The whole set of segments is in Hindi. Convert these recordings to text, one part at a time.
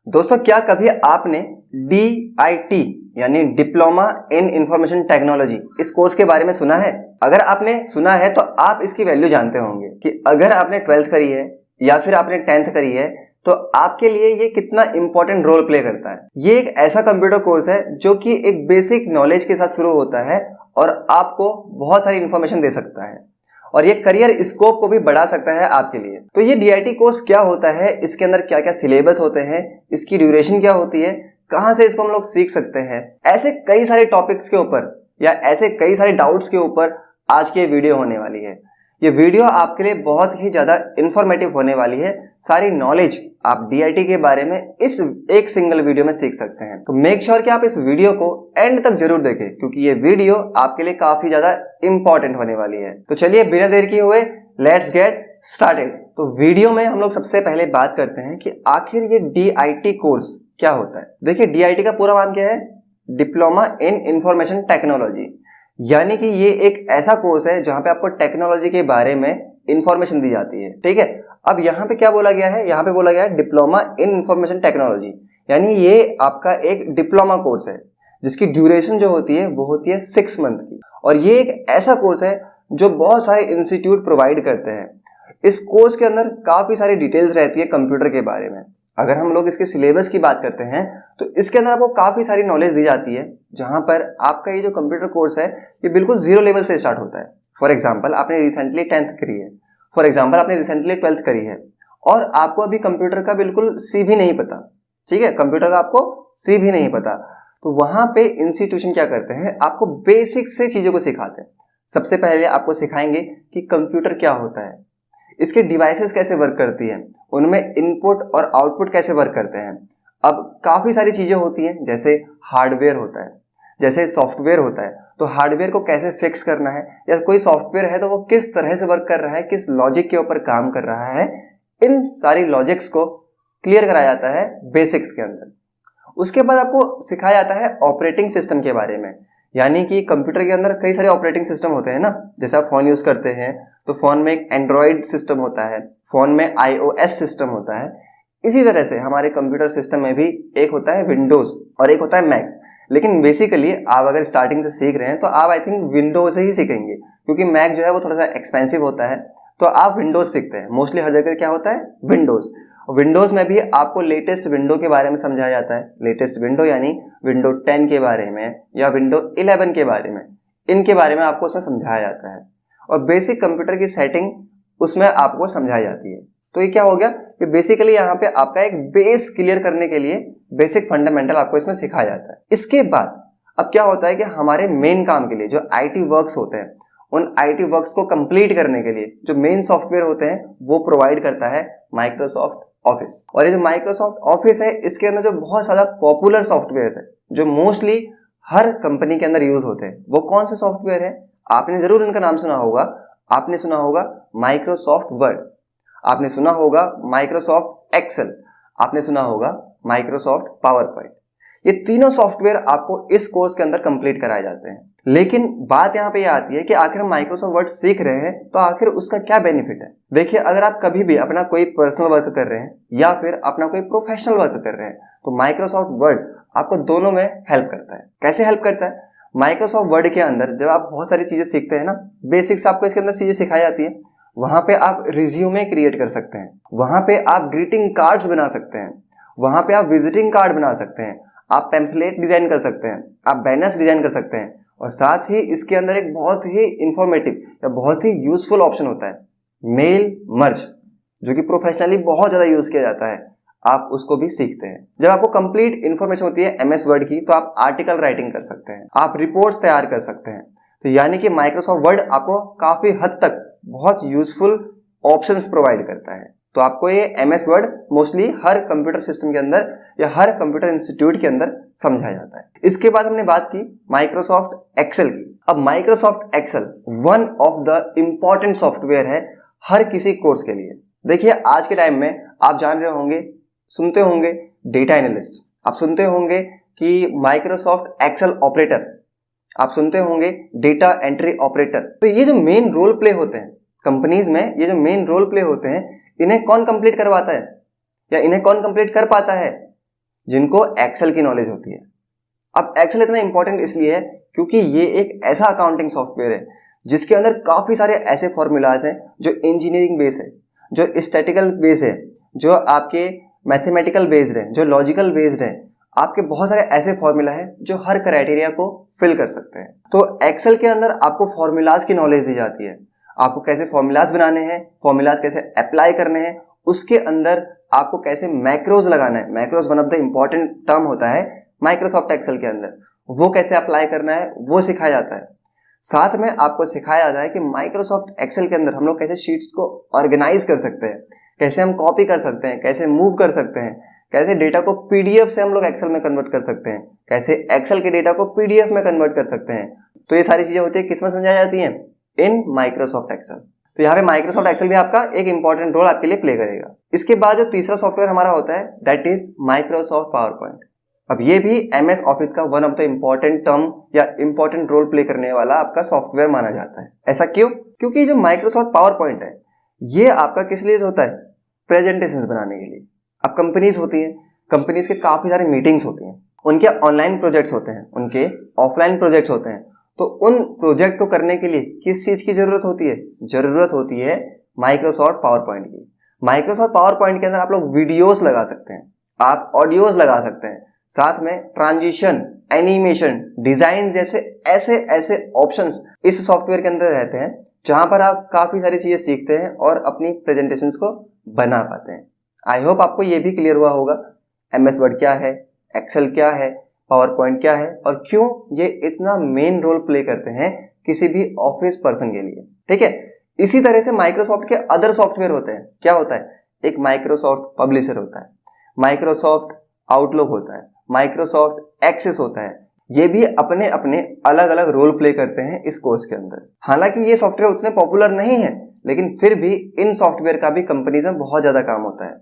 दोस्तों, क्या कभी आपने DIT यानी डिप्लोमा इन इंफॉर्मेशन टेक्नोलॉजी इस कोर्स के बारे में सुना है? अगर आपने सुना है तो आप इसकी वैल्यू जानते होंगे कि अगर आपने 12th करी है या फिर आपने 10th करी है तो आपके लिए ये कितना इंपॉर्टेंट रोल प्ले करता है। ये एक ऐसा कंप्यूटर कोर्स है जो कि एक बेसिक नॉलेज के साथ शुरू होता है और आपको बहुत सारी इंफॉर्मेशन दे सकता है और ये करियर स्कोप को भी बढ़ा सकता है आपके लिए। तो ये DIT कोर्स क्या होता है, इसके अंदर क्या क्या सिलेबस होते हैं, इसकी ड्यूरेशन क्या होती है, कहां से इसको हम लोग सीख सकते हैं, ऐसे कई सारे टॉपिक्स के ऊपर या ऐसे कई सारे डाउट्स के ऊपर आज की वीडियो होने वाली है। ये वीडियो आपके लिए बहुत ही ज्यादा इंफॉर्मेटिव होने वाली है। सारी नॉलेज आप DIT के बारे में इस एक सिंगल वीडियो में सीख सकते हैं। तो मेक श्योर कि आप इस वीडियो को एंड तक जरूर देखें क्योंकि ये वीडियो आपके लिए काफी ज्यादा इंपॉर्टेंट होने वाली है। तो चलिए बिना देर किए हुए लेट्स गेट स्टार्टेड। तो वीडियो में हम लोग सबसे पहले बात करते हैं कि आखिर ये DIT कोर्स क्या होता है। देखिए, DIT का पूरा नाम क्या है? Diploma in information technology. यानी कि ये एक ऐसा कोर्स है जहां पे आपको टेक्नोलॉजी के बारे में इंफॉर्मेशन दी जाती है। ठीक है, अब यहाँ पे क्या बोला गया है? यहाँ पे बोला गया है डिप्लोमा इन इंफॉर्मेशन टेक्नोलॉजी, यानी ये आपका एक डिप्लोमा कोर्स है जिसकी ड्यूरेशन जो होती है वो होती है 6 मंथ की। और ये एक ऐसा कोर्स है जो बहुत सारे इंस्टीट्यूट प्रोवाइड करते हैं। इस कोर्स के अंदर काफी सारी डिटेल्स रहती है कंप्यूटर के बारे में। अगर हम लोग इसके सिलेबस की बात करते हैं तो इसके अंदर आपको काफी सारी नॉलेज दी जाती है जहां पर आपका ये जो कंप्यूटर कोर्स है ये बिल्कुल जीरो लेवल से स्टार्ट होता है। फॉर एग्जांपल, आपने रिसेंटली 10th करी है, फॉर एग्जांपल आपने रिसेंटली 12th करी है और आपको अभी कंप्यूटर का बिल्कुल सी भी नहीं पता। ठीक है, कंप्यूटर का आपको सी भी नहीं पता, तो वहां पे इंस्टीट्यूशन क्या करते हैं, आपको बेसिक से चीजों को सिखाते हैं। सबसे पहले आपको सिखाएंगे कि कंप्यूटर क्या होता है, इसके डिवाइसेस कैसे वर्क करती है, उनमें इनपुट और आउटपुट कैसे वर्क करते हैं। अब काफी सारी चीजें होती हैं, जैसे हार्डवेयर होता है, जैसे सॉफ्टवेयर होता है, तो हार्डवेयर को कैसे फिक्स करना है, या कोई सॉफ्टवेयर है तो वो किस तरह से वर्क कर रहा है, किस लॉजिक के ऊपर काम कर रहा है, इन सारी लॉजिक्स को क्लियर कराया जाता है बेसिक्स के अंदर। उसके बाद आपको सिखाया जाता है ऑपरेटिंग सिस्टम के बारे में, यानी कि कंप्यूटर के अंदर कई सारे ऑपरेटिंग सिस्टम होते हैं ना। जैसे आप फोन यूज करते हैं तो फोन में एक एंड्रॉइड सिस्टम होता है, फोन में iOS सिस्टम होता है। इसी तरह से हमारे कंप्यूटर सिस्टम में भी एक होता है विंडोज और एक होता है मैक। लेकिन बेसिकली आप अगर स्टार्टिंग से सीख रहे हैं तो आप आई थिंक विंडोज ही सीखेंगे, क्योंकि मैक जो है वो थोड़ा सा एक्सपेंसिव होता है, तो आप विंडोज सीखते हैं। मोस्टली हर जगह क्या होता है? विंडोज। विंडोज में भी आपको लेटेस्ट विंडो के बारे में समझाया जाता है। लेटेस्ट विंडो यानी विंडो 10 के बारे में या विंडो 11 के बारे में, इनके बारे में आपको उसमें समझाया जाता है और बेसिक कंप्यूटर की सेटिंग उसमें आपको समझाई जाती है। तो ये क्या हो गया कि बेसिकली यहाँ पे आपका एक बेस क्लियर करने के लिए बेसिक फंडामेंटल आपको इसमें सिखाया जाता है। इसके बाद अब क्या होता है कि हमारे मेन काम के लिए जो IT वर्क्स होते हैं, उन IT वर्क्स को कंप्लीट करने के लिए जो मेन सॉफ्टवेयर होते हैं वो प्रोवाइड करता है माइक्रोसॉफ्ट ऑफिस। और ये जो माइक्रोसॉफ्ट ऑफिस है इसके अंदर जो बहुत ज्यादा पॉपुलर सॉफ्टवेयर है जो मोस्टली हर कंपनी के अंदर यूज होते हैं, वो कौन से सॉफ्टवेयर है? आपने जरूर इनका नाम सुना होगा। आपने सुना होगा माइक्रोसॉफ्ट वर्ड, आपने सुना होगा माइक्रोसॉफ्ट एक्सेल, आपने सुना होगा माइक्रोसॉफ्ट पावर पॉइंट। ये तीनों सॉफ्टवेयर आपको इस कोर्स के अंदर कंप्लीट कराए जाते हैं। लेकिन बात यहाँ पे ये आती है कि आखिर हम माइक्रोसॉफ्ट वर्ड सीख रहे हैं तो आखिर उसका क्या बेनिफिट है। देखिए, अगर आप कभी भी अपना कोई पर्सनल वर्क कर रहे हैं या फिर अपना कोई प्रोफेशनल वर्क कर रहे हैं तो माइक्रोसॉफ्ट वर्ड आपको दोनों में हेल्प करता है। कैसे हेल्प करता है? माइक्रोसॉफ्ट वर्ड के अंदर जब आप बहुत सारी चीजें सीखते हैं ना, बेसिक्स आपको इसके अंदर चीजें सिखाई जाती है। वहां पे आप रिज्यूमे क्रिएट कर सकते हैं, वहां पे आप ग्रीटिंग कार्ड्स बना सकते हैं, वहां पे आप विजिटिंग कार्ड बना सकते हैं, आप पेम्पलेट डिजाइन कर सकते हैं, आप बैनर्स डिजाइन कर सकते हैं। और साथ ही इसके अंदर एक बहुत ही इंफॉर्मेटिव या बहुत ही यूजफुल ऑप्शन होता है मेल मर्ज, जो कि प्रोफेशनली बहुत ज्यादा यूज किया जाता है। आप उसको भी सीखते हैं। जब आपको कंप्लीट इंफॉर्मेशन होती है MS वर्ड की तो आप आर्टिकल राइटिंग कर सकते हैं, आप रिपोर्ट्स तैयार कर सकते हैं। तो यानी कि माइक्रोसॉफ्ट वर्ड आपको काफी हद तक बहुत यूजफुल ऑप्शंस प्रोवाइड करता है। तो आपको ये MS वर्ड मोस्टली हर कंप्यूटर सिस्टम के अंदर या हर कंप्यूटर इंस्टीट्यूट के अंदर समझाया जाता है। इसके बाद हमने बात की माइक्रोसॉफ्ट एक्सेल की। अब Microsoft Excel one of the important software है हर किसी कोर्स के लिए। देखिए, आज के टाइम में आप जान रहे होंगे, सुनते होंगे डेटा एनालिस्ट, आप सुनते होंगे कि माइक्रोसॉफ्ट एक्सेल ऑपरेटर, आप सुनते होंगे डेटा एंट्री ऑपरेटर। तो ये जो मेन रोल प्ले होते हैं कंपनीज में, ये जो मेन रोल प्ले होते हैं, इन्हें कौन कंप्लीट करवाता है या इन्हें कौन कंप्लीट कर पाता है? जिनको एक्सेल की नॉलेज होती है। अब एक्सेल इतना इंपॉर्टेंट इसलिए है क्योंकि ये एक ऐसा अकाउंटिंग सॉफ्टवेयर है जिसके अंदर काफ़ी सारे ऐसे फॉर्मूलाज हैं जो इंजीनियरिंग बेस है, जो स्टैटिकल बेस है, जो आपके मैथमेटिकल बेस्ड है, जो लॉजिकल बेस्ड है। आपके बहुत सारे ऐसे फॉर्मूला है जो हर क्राइटेरिया को फिल कर सकते हैं। तो एक्सेल के अंदर आपको फॉर्मूलाज की नॉलेज दी जाती है, आपको कैसे फॉर्मूलाज बनाने हैं, फॉर्मूलाज कैसे अप्लाई करने हैं, उसके अंदर आपको कैसे मैक्रोज लगाना है। Macros one of the important term होता है माइक्रोसॉफ्ट एक्सेल के अंदर, वो कैसे अप्लाई करना है वो सिखाया जाता है। साथ में आपको सिखाया जाता है कि माइक्रोसॉफ्ट एक्सेल के अंदर हम लोग कैसे शीट्स को ऑर्गेनाइज कर सकते हैं, कैसे हम कॉपी कर सकते हैं, कैसे मूव कर सकते हैं, कैसे डेटा को पीडीएफ से हम लोग एक्सेल में कन्वर्ट कर सकते हैं, कैसे एक्सेल के डेटा को पीडीएफ में कन्वर्ट कर सकते हैं। तो ये सारी चीजें होती है किसमें समझाई जाती हैं, इन माइक्रोसॉफ्ट एक्सेल। तो यहाँ पे माइक्रोसॉफ्ट एक्सेल भी आपका एक इंपॉर्टेंट रोल आपके लिए प्ले करेगा। इसके बाद जो तीसरा सॉफ्टवेयर हमारा होता है that is Microsoft power point. अब ये भी एमएस ऑफिस का one of the important term या इंपॉर्टेंट रोल प्ले करने वाला आपका सॉफ्टवेयर माना जाता है। ऐसा क्यों? क्योंकि जो माइक्रोसॉफ्ट पावर पॉइंट है ये आपका किस लिए होता है, प्रेजेंटेशंस बनाने के लिए। अब कंपनीज होती हैं, कंपनीज के काफी सारे मीटिंग्स होती हैं, उनके ऑनलाइन प्रोजेक्ट्स होते हैं, उनके ऑफलाइन प्रोजेक्ट्स होते हैं। तो उन प्रोजेक्ट को करने के लिए किस चीज की जरूरत होती है, जरूरत होती है माइक्रोसॉफ्ट पावर पॉइंट की। माइक्रोसॉफ्ट पावर पॉइंट के अंदर आप लोग वीडियोस लगा सकते हैं, आप ऑडियोज लगा सकते हैं, साथ में ट्रांजिशन, एनिमेशन, डिजाइन जैसे ऐसे ऐसे ऑप्शंस इस सॉफ्टवेयर के अंदर रहते हैं जहां पर आप काफी सारी चीजें सीखते हैं और अपनी प्रेजेंटेशंस को बना पाते हैं। आई होप आपको ये भी क्लियर हुआ होगा एमएस वर्ड क्या है, एक्सेल क्या है, पावर पॉइंट क्या है और क्यों ये इतना मेन रोल प्ले करते हैं किसी भी ऑफिस पर्सन के लिए। ठीक है, इसी तरह से माइक्रोसॉफ्ट के अदर सॉफ्टवेयर होते हैं। क्या होता है, एक माइक्रोसॉफ्ट पब्लिशर होता है, माइक्रोसॉफ्ट आउटलुक होता है, माइक्रोसॉफ्ट एक्सेस होता है। ये भी अपने अपने अलग अलग रोल प्ले करते हैं इस कोर्स के अंदर। हालांकि ये सॉफ्टवेयर उतने पॉपुलर नहीं है, लेकिन फिर भी इन सॉफ्टवेयर का भी कंपनीज में बहुत ज्यादा काम होता है।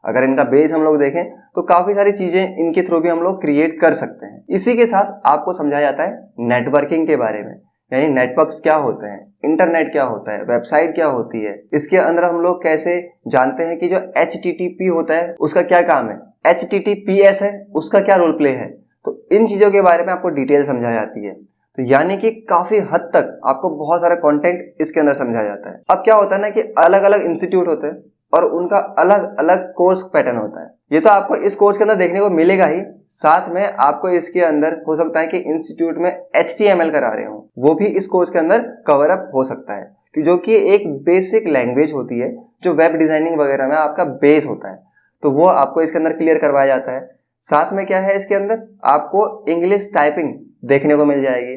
अगर इनका बेस हम लोग देखें तो काफी सारी चीजें इनके थ्रू भी हम लोग क्रिएट कर सकते हैं। इसी के साथ आपको समझाया जाता है नेटवर्किंग के बारे में, यानी नेटवर्क्स क्या होते हैं, इंटरनेट क्या होता है, वेबसाइट क्या होती है। इसके अंदर हम लोग कैसे जानते हैं कि जो HTTP होता है उसका क्या काम है, HTTPS है उसका क्या रोल प्ले है। तो इन चीजों के बारे में आपको डिटेल समझाई जाती है। तो यानी कि काफी हद तक आपको बहुत सारा कंटेंट इसके अंदर समझाया जाता है। अब क्या होता है ना कि अलग अलग इंस्टीट्यूट होते हैं और उनका अलग अलग कोर्स पैटर्न होता है। ये तो आपको इस कोर्स के अंदर देखने को मिलेगा ही, साथ में आपको इसके अंदर हो सकता है कि इंस्टीट्यूट में HTML करा रहे हो, वो भी इस कोर्स के अंदर कवर अप हो सकता है, जो कि एक बेसिक लैंग्वेज होती है जो वेब डिजाइनिंग वगैरह में आपका बेस होता है। तो वो आपको इसके अंदर क्लियर करवाया जाता है। साथ में क्या है, इसके अंदर आपको इंग्लिश टाइपिंग देखने को मिल जाएगी।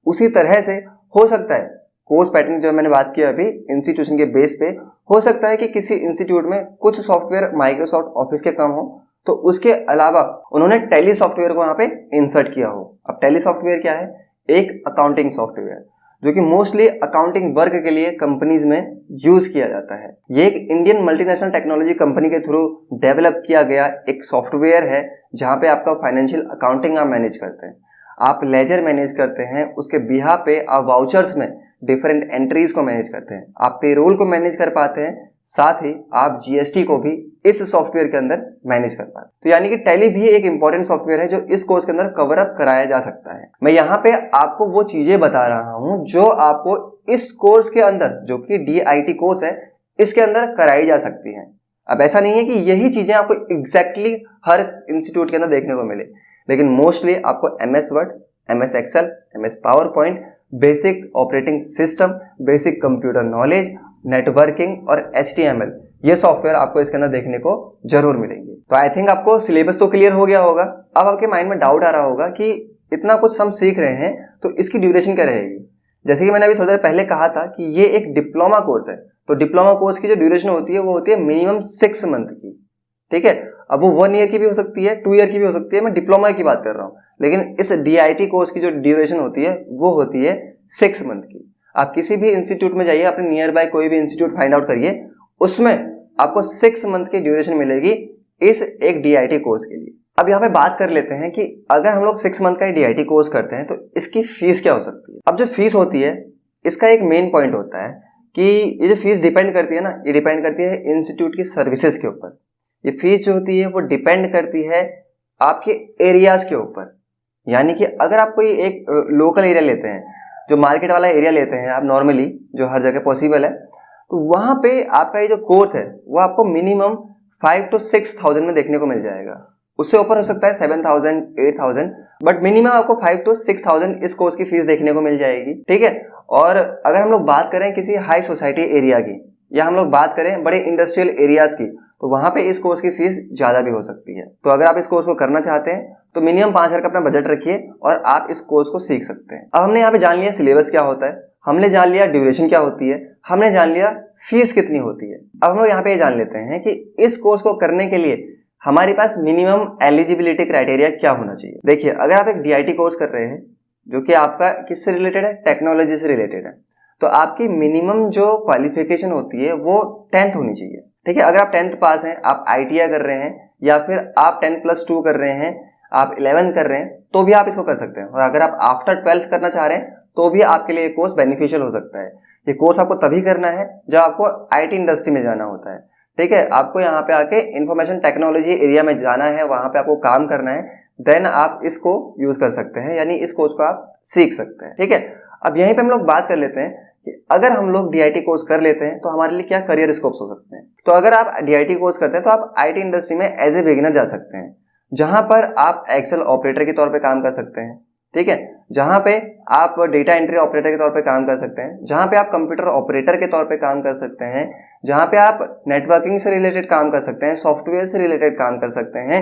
उसी तरह से हो सकता है कोर्स पैटर्न जो मैंने बात किया अभी इंस्टीट्यूशन के बेस पे, हो सकता है कि किसी इंस्टीट्यूट में कुछ सॉफ्टवेयर माइक्रोसॉफ्ट ऑफिस के कम हो, तो उसके अलावा उन्होंने टैली सॉफ्टवेयर को यहाँ पे इंसर्ट किया हो। अब टैली सॉफ्टवेयर क्या है, एक अकाउंटिंग सॉफ्टवेयर जो कि मोस्टली अकाउंटिंग वर्क के लिए कंपनीज में यूज किया जाता है। ये एक इंडियन मल्टीनेशनल टेक्नोलॉजी कंपनी के थ्रू डेवलप किया गया एक सॉफ्टवेयर है जहां पे आपका फाइनेंशियल अकाउंटिंग आप मैनेज करते हैं, आप लेजर मैनेज करते हैं, उसके बिहाफ पे आप वाउचर्स में डिफरेंट एंट्रीज को मैनेज करते हैं, आप पेरोल को मैनेज कर पाते हैं, साथ ही आप जीएसटी को भी इस सॉफ्टवेयर के अंदर मैनेज कर पाते हैं। तो यानी कि टैली भी एक इंपॉर्टेंट सॉफ्टवेयर है जो इस कोर्स के अंदर कवर अप कराया जा सकता है। मैं यहाँ पे आपको वो चीजें बता रहा हूँ जो आपको इस कोर्स के अंदर, जो कि DIT कोर्स है, इसके अंदर कराई जा सकती है। अब ऐसा नहीं है कि यही चीजें आपको एग्जैक्टली हर इंस्टीट्यूट के अंदर देखने को मिले, लेकिन मोस्टली आपको MS Word, MS Excel, MS PowerPoint, basic operating system, basic computer knowledge, networking और HTML ये सॉफ्टवेयर आपको इसके अंदर देखने को जरूर मिलेंगे। तो आई थिंक आपको सिलेबस तो क्लियर हो गया होगा। अब आपके माइंड में डाउट आ रहा होगा कि इतना कुछ हम सीख रहे हैं तो इसकी ड्यूरेशन क्या रहेगी। जैसे कि मैंने अभी थोड़ी देर पहले कहा था कि ये एक डिप्लोमा कोर्स है, तो डिप्लोमा कोर्स की जो ड्यूरेशन होती है वो होती है मिनिमम 6 मंथ की। ठीक है, अब वो 1 ईयर की भी हो सकती है, 2 ईयर की भी हो सकती है, मैं डिप्लोमा की बात कर रहा हूँ। लेकिन इस DIT कोर्स की जो ड्यूरेशन होती है वो होती है 6 मंथ की। आप किसी भी इंस्टीट्यूट में जाइए, अपने नियर बाय कोई भी इंस्टीट्यूट फाइंड आउट करिए, उसमें आपको 6 मंथ की ड्यूरेशन मिलेगी इस एक DIT कोर्स के लिए। अब यहाँ पे बात कर लेते हैं कि अगर हम लोग 6 मंथ का DIT कोर्स करते हैं तो इसकी फीस क्या हो सकती है। अब जो फीस होती है इसका एक मेन पॉइंट होता है कि ये जो फीस डिपेंड करती है ना, ये डिपेंड करती है इंस्टीट्यूट की सर्विसेज के ऊपर। ये फीस जो होती है वो डिपेंड करती है आपके एरियाज के ऊपर। यानी कि अगर आप कोई एक लोकल एरिया लेते हैं, जो मार्केट वाला एरिया लेते हैं आप नॉर्मली, जो हर जगह पॉसिबल है, तो वहां पे आपका ये जो कोर्स है वो आपको मिनिमम 5 to 6,000 में देखने को मिल जाएगा। उससे ऊपर हो सकता है 7,000 8,000, बट मिनिमम आपको 5 to 6,000 इस कोर्स की फीस देखने को मिल जाएगी। ठीक है। और अगर हम लोग बात करें किसी हाई सोसाइटी एरिया की, या हम लोग बात करें बड़े इंडस्ट्रियल एरियाज की, तो वहां पे इस कोर्स की फीस ज्यादा भी हो सकती है। तो अगर आप इस कोर्स को करना चाहते हैं तो मिनिमम 5,000 का अपना बजट रखिए और आप इस कोर्स को सीख सकते हैं। अब हमने यहाँ पे जान लिया सिलेबस क्या होता है, हमने जान लिया ड्यूरेशन क्या होती है, हमने जान लिया फीस कितनी होती है। अब हम लोग यहाँ पे ये जान लेते हैं कि इस कोर्स को करने के लिए हमारे पास मिनिमम एलिजिबिलिटी क्राइटेरिया क्या होना चाहिए। देखिए, अगर आप एक DIT कोर्स कर रहे हैं जो कि आपका किससे रिलेटेड है, टेक्नोलॉजी से रिलेटेड है, तो आपकी मिनिमम जो क्वालिफिकेशन होती है वो 10th होनी चाहिए। ठीक है। अगर आप 10th पास हैं, आप ITI कर रहे हैं, या फिर आप 10+2 कर रहे हैं, आप 11 कर रहे हैं, तो भी आप इसको कर सकते हैं। और अगर आप आफ्टर 12th करना चाह रहे हैं तो भी आपके लिए कोर्स बेनिफिशियल हो सकता है। ये कोर्स आपको तभी करना है जब आपको IT इंडस्ट्री में जाना होता है। ठीक है। आपको यहाँ पे आके इंफॉर्मेशन टेक्नोलॉजी एरिया में जाना है, वहां पे आपको काम करना है, देन आप इसको यूज कर सकते हैं, यानी इस कोर्स को आप सीख सकते हैं। ठीक है। अब यहीं पे हम लोग बात कर लेते हैं कि अगर हम लोग DIT कोर्स कर लेते हैं तो हमारे लिए क्या करियर स्कोप्स हो सकते हैं। तो अगर आप DIT कोर्स करते हैं तो आप IT इंडस्ट्री में एज ए बिगिनर जा सकते हैं, जहां पर आप एक्सेल ऑपरेटर के तौर पे काम कर सकते हैं। ठीक है। जहां पे आप डेटा एंट्री ऑपरेटर के तौर पे काम कर सकते हैं, जहां पे आप कंप्यूटर ऑपरेटर के तौर पे काम कर सकते हैं, जहां पे आप नेटवर्किंग से रिलेटेड काम कर सकते हैं, सॉफ्टवेयर से रिलेटेड काम कर सकते हैं,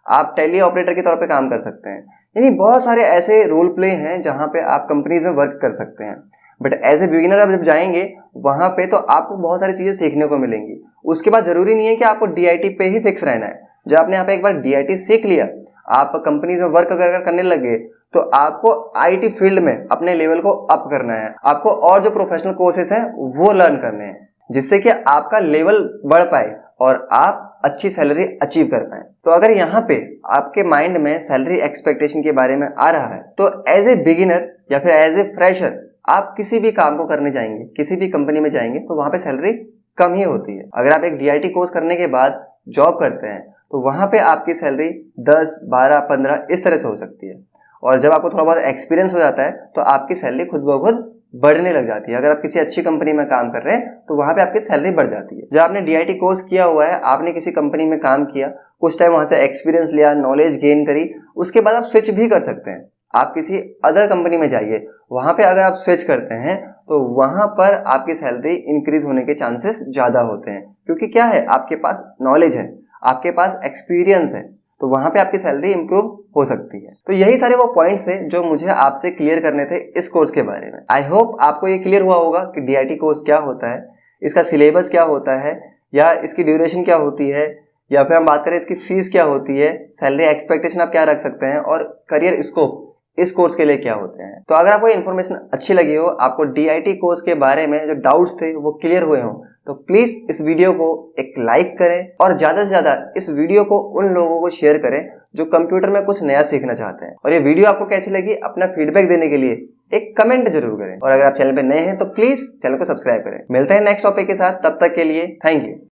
आप टेली ऑपरेटर के तौर पे काम कर सकते हैं। यानी बहुत सारे ऐसे रोल प्ले हैं जहां पे आप कंपनीज में वर्क कर सकते हैं। बट एज ए बिगिनर आप जब जाएंगे वहां पे तो आपको बहुत सारी चीजें सीखने को मिलेंगी। उसके बाद जरूरी नहीं है कि आपको DIT पे ही फिक्स रहना है। जब आपने यहाँ पे एक बार DIT सीख लिया, आप कंपनीज में वर्क अगर करने लगे, तो आपको IT फील्ड में अपने लेवल को अप करना है। आपको और जो प्रोफेशनल कोर्सेस हैं वो लर्न करने हैं, जिससे कि आपका लेवल बढ़ पाए और आप अच्छी सैलरी अचीव कर पाए। तो अगर यहाँ पे आपके माइंड में सैलरी एक्सपेक्टेशन के बारे में आ रहा है, तो एज ए बिगिनर या फिर एज ए फ्रेशर आप किसी भी काम को करने जाएंगे, किसी भी कंपनी में जाएंगे, तो वहां पे सैलरी कम ही होती है। अगर आप एक DIT कोर्स करने के बाद जॉब करते हैं तो वहां पे आपकी सैलरी 10, 12, 15 इस तरह से हो सकती है। और जब आपको थोड़ा बहुत एक्सपीरियंस हो जाता है तो आपकी सैलरी खुद ब खुद बढ़ने लग जाती है। अगर आप किसी अच्छी कंपनी में काम कर रहे हैं तो वहां पे आपकी सैलरी बढ़ जाती है। जब आपने DIT कोर्स किया हुआ है, आपने किसी कंपनी में काम किया, कुछ टाइम वहां से एक्सपीरियंस लिया, नॉलेज गेन करी, उसके बाद आप स्विच भी कर सकते हैं। आप किसी अदर कंपनी में जाइए, वहां पे अगर आप स्विच करते हैं तो वहां पर आपकी सैलरी इंक्रीज होने के चांसेस ज्यादा होते हैं, क्योंकि क्या है, आपके पास नॉलेज है, आपके पास एक्सपीरियंस है, तो वहां पे आपकी सैलरी इंप्रूव हो सकती है। तो यही सारे वो पॉइंट्स हैं जो मुझे आपसे क्लियर करने थे इस कोर्स के बारे में। आई होप आपको ये क्लियर हुआ होगा कि DIT कोर्स क्या होता है, इसका सिलेबस क्या होता है, या इसकी ड्यूरेशन क्या होती है, या फिर हम बात करें इसकी फीस क्या होती है, सैलरी एक्सपेक्टेशन आप क्या रख सकते हैं, और करियर स्कोप इस कोर्स के लिए क्या होते हैं। तो अगर आपको इन्फॉर्मेशन अच्छी लगी हो, आपको DIT कोर्स के बारे में जो डाउट्स थे वो क्लियर हुए हों, तो प्लीज इस वीडियो को एक लाइक करें और ज्यादा से ज्यादा इस वीडियो को उन लोगों को शेयर करें जो कंप्यूटर में कुछ नया सीखना चाहते हैं। और ये वीडियो आपको कैसी लगी, अपना फीडबैक देने के लिए एक कमेंट जरूर करें। और अगर आप चैनल पे नए हैं तो प्लीज चैनल को सब्सक्राइब करें। मिलते हैं नेक्स्ट टॉपिक के साथ, तब तक के लिए थैंक यू।